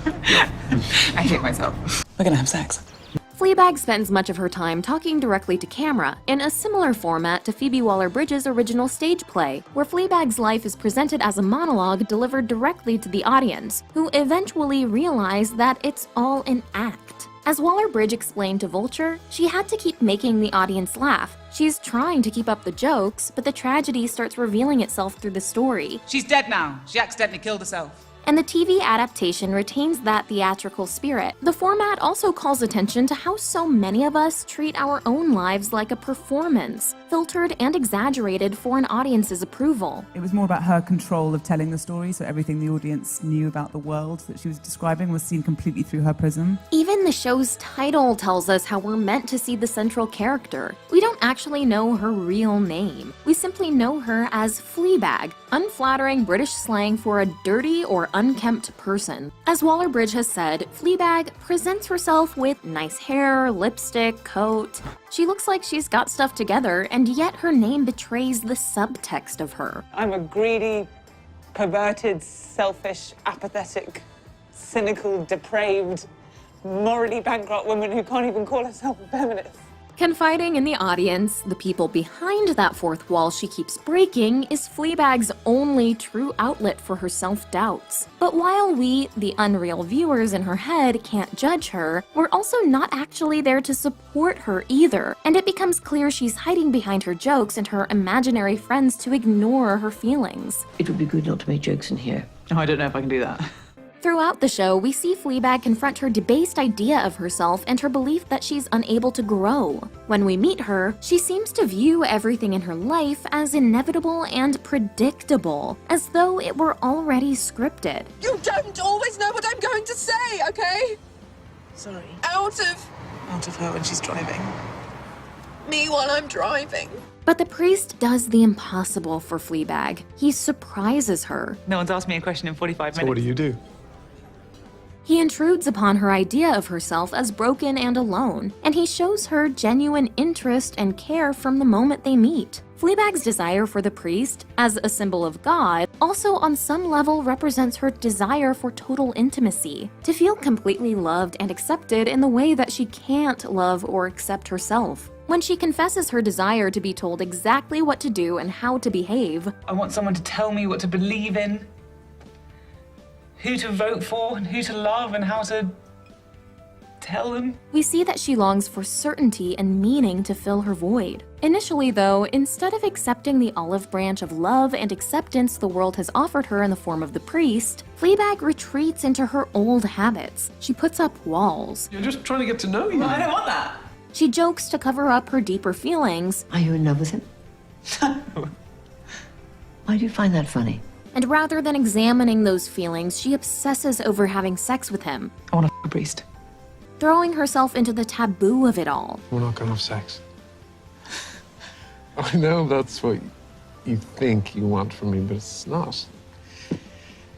I hate myself. We're gonna have sex. Fleabag spends much of her time talking directly to camera, in a similar format to Phoebe Waller-Bridge's original stage play, where Fleabag's life is presented as a monologue delivered directly to the audience, who eventually realize that it's all an act. As Waller-Bridge explained to Vulture, she had to keep making the audience laugh. She's trying to keep up the jokes, but the tragedy starts revealing itself through the story. She's dead now. She accidentally killed herself. And the TV adaptation retains that theatrical spirit. The format also calls attention to how so many of us treat our own lives like a performance, filtered and exaggerated for an audience's approval. It was more about her control of telling the story, so everything the audience knew about the world that she was describing was seen completely through her prism. Even the show's title tells us how we're meant to see the central character. We don't actually know her real name. We simply know her as Fleabag, unflattering British slang for a dirty or unkempt person. As Waller-Bridge has said, Fleabag presents herself with nice hair, lipstick, coat. She looks like she's got stuff together, and yet her name betrays the subtext of her. I'm a greedy, perverted, selfish, apathetic, cynical, depraved, morally bankrupt woman who can't even call herself a feminist. Confiding in the audience, the people behind that fourth wall she keeps breaking, is Fleabag's only true outlet for her self-doubts. But while we, the unreal viewers in her head, can't judge her, we're also not actually there to support her either, and it becomes clear she's hiding behind her jokes and her imaginary friends to ignore her feelings. It would be good not to make jokes in here. Oh, I don't know if I can do that. Throughout the show, we see Fleabag confront her debased idea of herself and her belief that she's unable to grow. When we meet her, she seems to view everything in her life as inevitable and predictable, as though it were already scripted. You don't always know what I'm going to say, okay? Sorry. Out of her when she's driving. me while I'm driving. But the priest does the impossible for Fleabag. He surprises her. No one's asked me a question in 45 minutes. So what do you do? He intrudes upon her idea of herself as broken and alone, and he shows her genuine interest and care from the moment they meet. Fleabag's desire for the priest, as a symbol of God, also on some level represents her desire for total intimacy, to feel completely loved and accepted in the way that she can't love or accept herself. When she confesses her desire to be told exactly what to do and how to behave, I want someone to tell me what to believe in, who to vote for, and who to love, and how to tell them. we see that she longs for certainty and meaning to fill her void. Initially, though, instead of accepting the olive branch of love and acceptance the world has offered her in the form of the priest, Fleabag retreats into her old habits. She puts up walls. You're just trying to get to know you. Well, I don't want that. She jokes to cover up her deeper feelings, Are you in love with him? Why do you find that funny? and rather than examining those feelings, she obsesses over having sex with him, I want to f*** a priest. throwing herself into the taboo of it all. We're not gonna have sex. I know that's what you think you want from me, but it's not.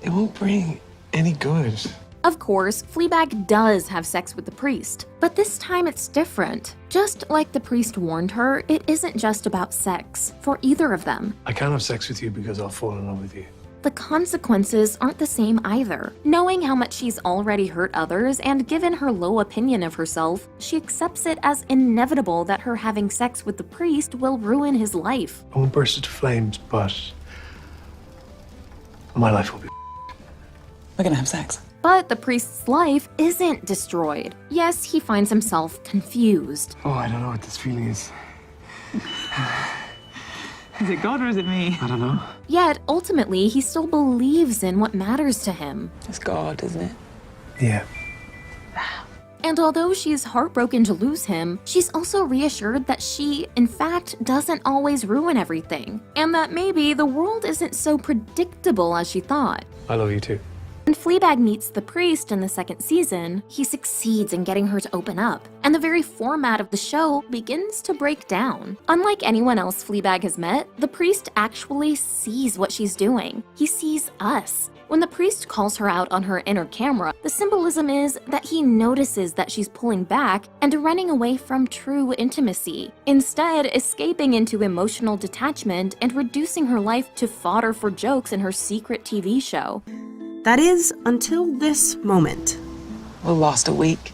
It won't bring any good. Of course, Fleabag does have sex with the priest, but this time it's different. Just like the priest warned her, it isn't just about sex, for either of them. I can't have sex with you because I'll fall in love with you. The consequences aren't the same either. Knowing how much she's already hurt others and given her low opinion of herself, she accepts it as inevitable that her having sex with the priest will ruin his life. I won't burst into flames, but my life will be. We're gonna have sex. But the priest's life isn't destroyed. Yes, he finds himself confused. Oh, I don't know what this feeling is. Is it God or is it me? I don't know. Yet, ultimately, he still believes in what matters to him. It's God, isn't it? Yeah. And although she's heartbroken to lose him, she's also reassured that she, in fact, doesn't always ruin everything, and that maybe the world isn't so predictable as she thought. I love you too. When Fleabag meets the priest in the second season, he succeeds in getting her to open up, and the very format of the show begins to break down. Unlike anyone else Fleabag has met, the priest actually sees what she's doing. He sees us. When the priest calls her out on her inner camera, the symbolism is that he notices that she's pulling back and running away from true intimacy, instead escaping into emotional detachment and reducing her life to fodder for jokes in her secret TV show. That is, until this moment. Will last a week.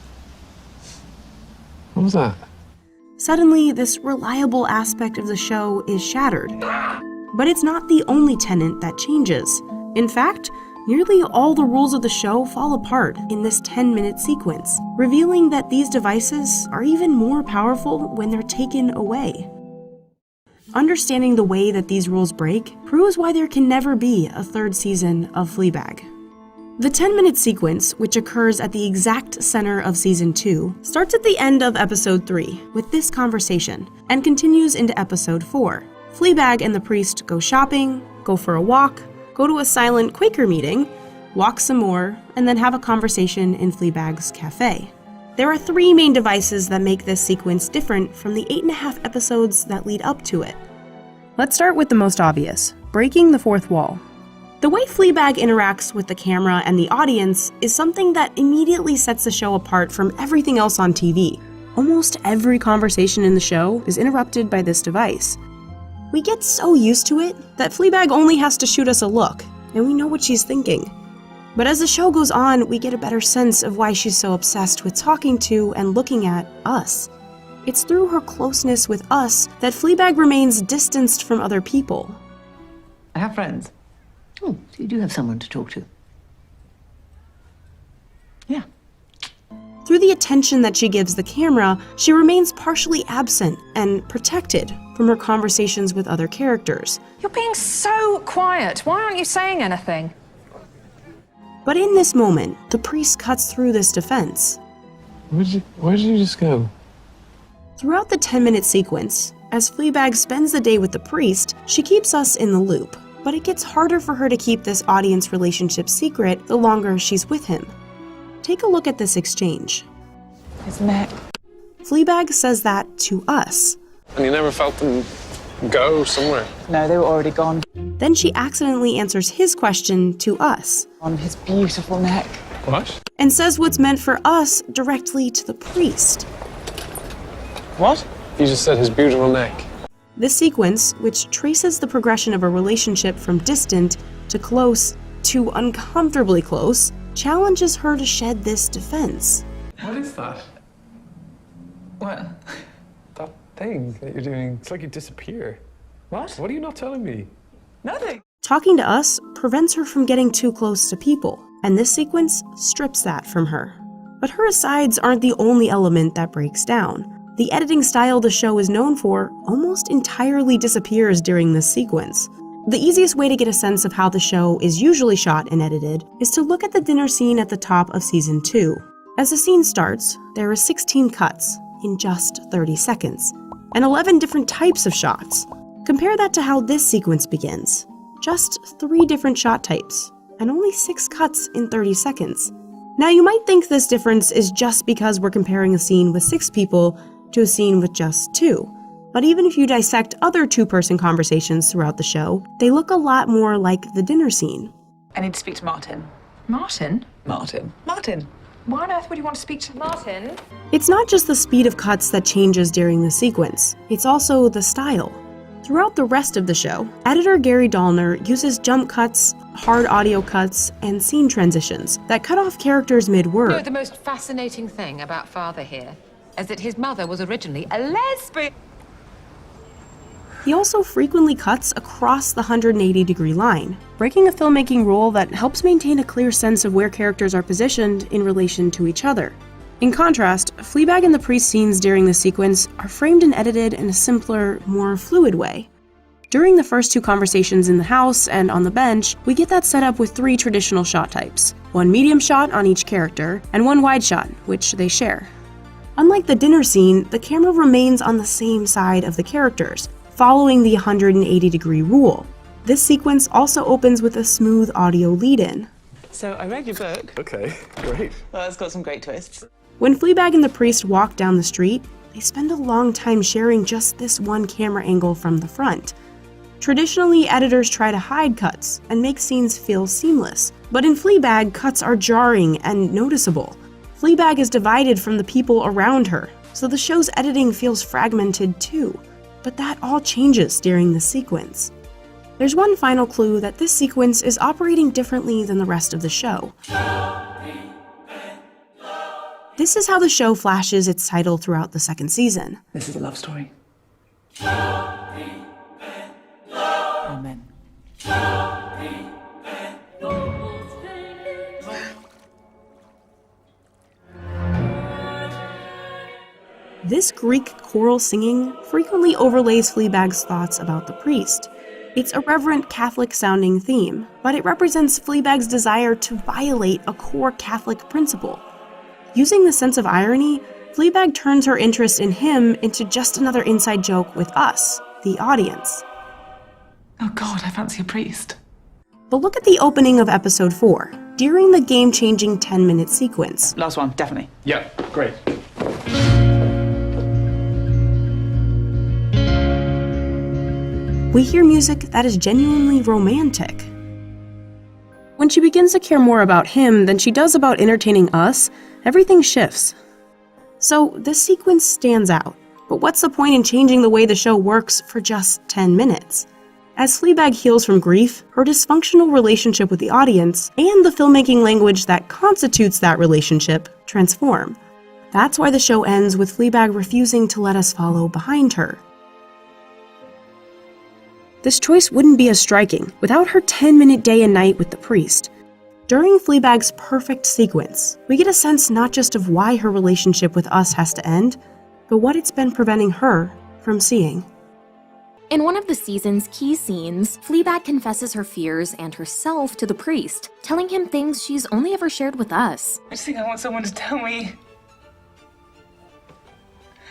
What was that? Suddenly, this reliable aspect of the show is shattered. But it's not the only tenet that changes. In fact, nearly all the rules of the show fall apart in this 10-minute sequence, revealing that these devices are even more powerful when they're taken away. Understanding the way that these rules break proves why there can never be a third season of Fleabag. The 10-minute sequence, which occurs at the exact center of Season 2, starts at the end of Episode 3 with this conversation and continues into Episode 4. Fleabag and the priest go shopping, go for a walk, go to a silent Quaker meeting, walk some more, and then have a conversation in Fleabag's cafe. There are 3 main devices that make this sequence different from the 8.5 episodes that lead up to it. Let's start with the most obvious, breaking the fourth wall. The way Fleabag interacts with the camera and the audience is something that immediately sets the show apart from everything else on TV. Almost every conversation in the show is interrupted by this device. We get so used to it that Fleabag only has to shoot us a look, and we know what she's thinking. But as the show goes on, we get a better sense of why she's so obsessed with talking to and looking at us. It's through her closeness with us that Fleabag remains distanced from other people. I have friends. Oh, so you do have someone to talk to. Yeah. Through the attention that she gives the camera, she remains partially absent and protected from her conversations with other characters. You're being so quiet. Why aren't you saying anything? But in this moment, the priest cuts through this defense. Where did you just go? Throughout the 10-minute sequence, as Fleabag spends the day with the priest, she keeps us in the loop. But it gets harder for her to keep this audience relationship secret the longer she's with him. Take a look at this exchange. His neck. Fleabag says that to us. And you never felt them go somewhere? No, they were already gone. Then she accidentally answers his question to us. On his beautiful neck. What? And says what's meant for us directly to the priest. What? You just said his beautiful neck. This sequence, which traces the progression of a relationship from distant to close to uncomfortably close, challenges her to shed this defense. What is that? What? That thing that you're doing, it's like you disappear. What? What are you not telling me? Nothing. Talking to us prevents her from getting too close to people, and this sequence strips that from her. But her asides aren't the only element that breaks down. The editing style the show is known for almost entirely disappears during this sequence. The easiest way to get a sense of how the show is usually shot and edited is to look at the dinner scene at the top of Season 2. As the scene starts, there are 16 cuts in just 30 seconds, and 11 different types of shots. Compare that to how this sequence begins. Just 3 different shot types, and only 6 cuts in 30 seconds. Now you might think this difference is just because we're comparing a scene with 6 people to a scene with just 2. But even if you dissect other 2-person conversations throughout the show, they look a lot more like the dinner scene. I need to speak to Martin. Martin? Martin. Why on earth would you want to speak to Martin? It's not just the speed of cuts that changes during the sequence, it's also the style. Throughout the rest of the show, editor Gary Dahlner uses jump cuts, hard audio cuts, and scene transitions that cut off characters mid-word. You know, the most fascinating thing about Father here is that his mother was originally a lesbian. He also frequently cuts across the 180-degree line, breaking a filmmaking rule that helps maintain a clear sense of where characters are positioned in relation to each other. In contrast, Fleabag and the priest scenes during the sequence are framed and edited in a simpler, more fluid way. During the first 2 conversations in the house and on the bench, we get that set up with 3 traditional shot types, 1 medium shot on each character, and 1 wide shot, which they share. Unlike the dinner scene, the camera remains on the same side of the characters, following the 180-degree rule. This sequence also opens with a smooth audio lead-in. So I read your book. Okay, great. Well, it's got some great twists. When Fleabag and the priest walk down the street, they spend a long time sharing just this one camera angle from the front. Traditionally, editors try to hide cuts and make scenes feel seamless, but in Fleabag, cuts are jarring and noticeable. Fleabag is divided from the people around her, so the show's editing feels fragmented too. But that all changes during the sequence. There's one final clue that this sequence is operating differently than the rest of the show. This is how the show flashes its title throughout the second season. This is a love story. Amen. This Greek choral singing frequently overlays Fleabag's thoughts about the priest. It's a reverent Catholic-sounding theme, but it represents Fleabag's desire to violate a core Catholic principle. Using the sense of irony, Fleabag turns her interest in him into just another inside joke with us, the audience. Oh God, I fancy a priest. But look at the opening of episode 4, during the game-changing 10-minute sequence. Last one, definitely. Yeah, great. We hear music that is genuinely romantic. When she begins to care more about him than she does about entertaining us, everything shifts. So this sequence stands out, but what's the point in changing the way the show works for just 10 minutes? As Fleabag heals from grief, her dysfunctional relationship with the audience, and the filmmaking language that constitutes that relationship, transform. That's why the show ends with Fleabag refusing to let us follow behind her. This choice wouldn't be as striking without her 10-minute day and night with the priest. During Fleabag's perfect sequence, we get a sense not just of why her relationship with us has to end, but what it's been preventing her from seeing. In one of the season's key scenes, Fleabag confesses her fears and herself to the priest, telling him things she's only ever shared with us. I just think I want someone to tell me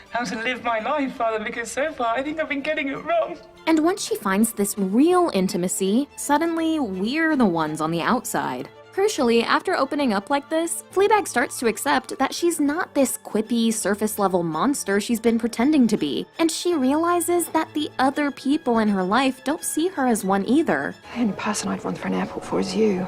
how to live my life, Father, because so far I think I've been getting it wrong. And once she finds this real intimacy, suddenly we're the ones on the outside. Crucially, after opening up like this, Fleabag starts to accept that she's not this quippy, surface-level monster she's been pretending to be, and she realizes that the other people in her life don't see her as one either. The only person I'd run for an airport for is you.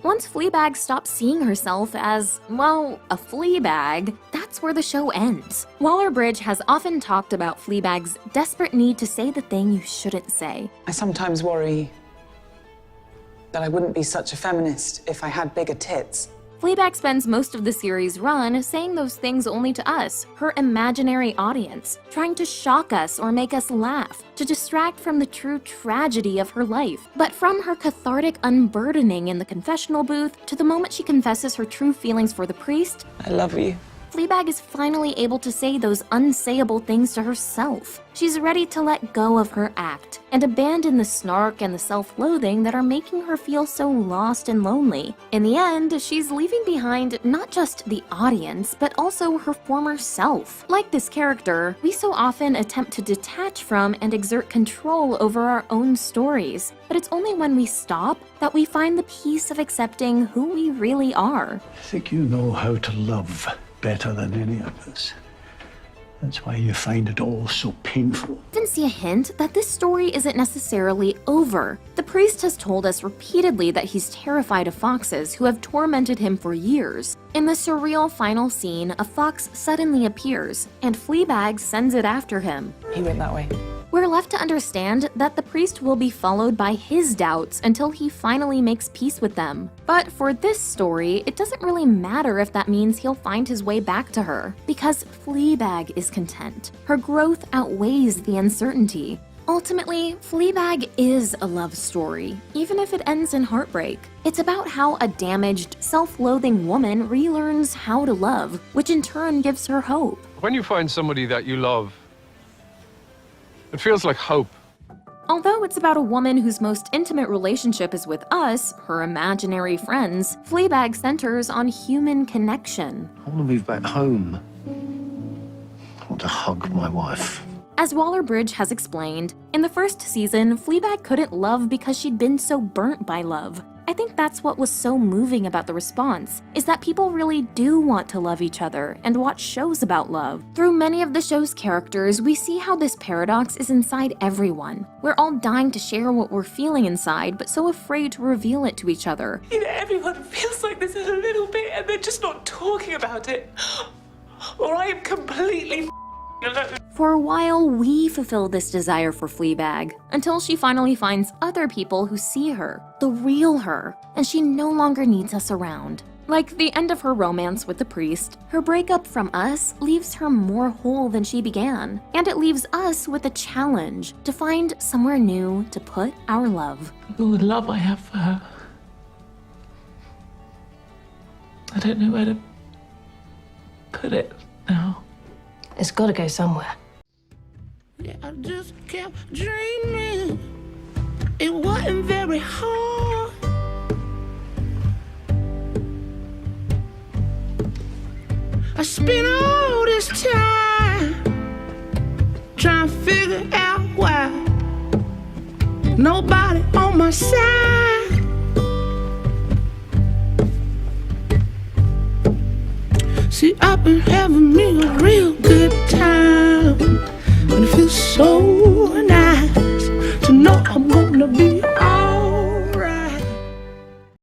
Once Fleabag stops seeing herself as, well, a flea bag, that's where the show ends. Waller-Bridge has often talked about Fleabag's desperate need to say the thing you shouldn't say. I sometimes worry that I wouldn't be such a feminist if I had bigger tits. Fleabag spends most of the series' run saying those things only to us, her imaginary audience, trying to shock us or make us laugh, to distract from the true tragedy of her life. But from her cathartic unburdening in the confessional booth to the moment she confesses her true feelings for the priest, I love you. Fleabag is finally able to say those unsayable things to herself. She's ready to let go of her act and abandon the snark and the self-loathing that are making her feel so lost and lonely. In the end, she's leaving behind not just the audience, but also her former self. Like this character, we so often attempt to detach from and exert control over our own stories. But it's only when we stop that we find the peace of accepting who we really are. I think you know how to love better than any of us. That's why you find it all so painful. I can see a hint that this story isn't necessarily over. The priest has told us repeatedly that he's terrified of foxes who have tormented him for years. In the surreal final scene, a fox suddenly appears, and Fleabag sends it after him. He went that way. We're left to understand that the priest will be followed by his doubts until he finally makes peace with them. But for this story, it doesn't really matter if that means he'll find his way back to her, because Fleabag is content. Her growth outweighs the uncertainty. Ultimately, Fleabag is a love story, even if it ends in heartbreak. It's about how a damaged, self-loathing woman relearns how to love, which in turn gives her hope. When you find somebody that you love, it feels like hope. Although it's about a woman whose most intimate relationship is with us, her imaginary friends, Fleabag centers on human connection. I want to move back home. I want to hug my wife. As Waller-Bridge has explained, in the first season, Fleabag couldn't love because she'd been so burnt by love. I think that's what was so moving about the response, is that people really do want to love each other and watch shows about love. Through many of the show's characters, we see how this paradox is inside everyone. We're all dying to share what we're feeling inside, but so afraid to reveal it to each other. You know, everyone feels like this a little bit and they're just not talking about it. Or I am completely alone. For a while, we fulfill this desire for Fleabag, until she finally finds other people who see her, the real her, and she no longer needs us around. Like the end of her romance with the priest, her breakup from us leaves her more whole than she began, and it leaves us with a challenge to find somewhere new to put our love. All the love I have for her, I don't know where to put it now. It's got to go somewhere. Yeah, I just kept dreaming. It wasn't very hard. I spent all this time trying to figure out why nobody on my side. See, I've been having me a real good time, and it feels so nice to know I'm gonna be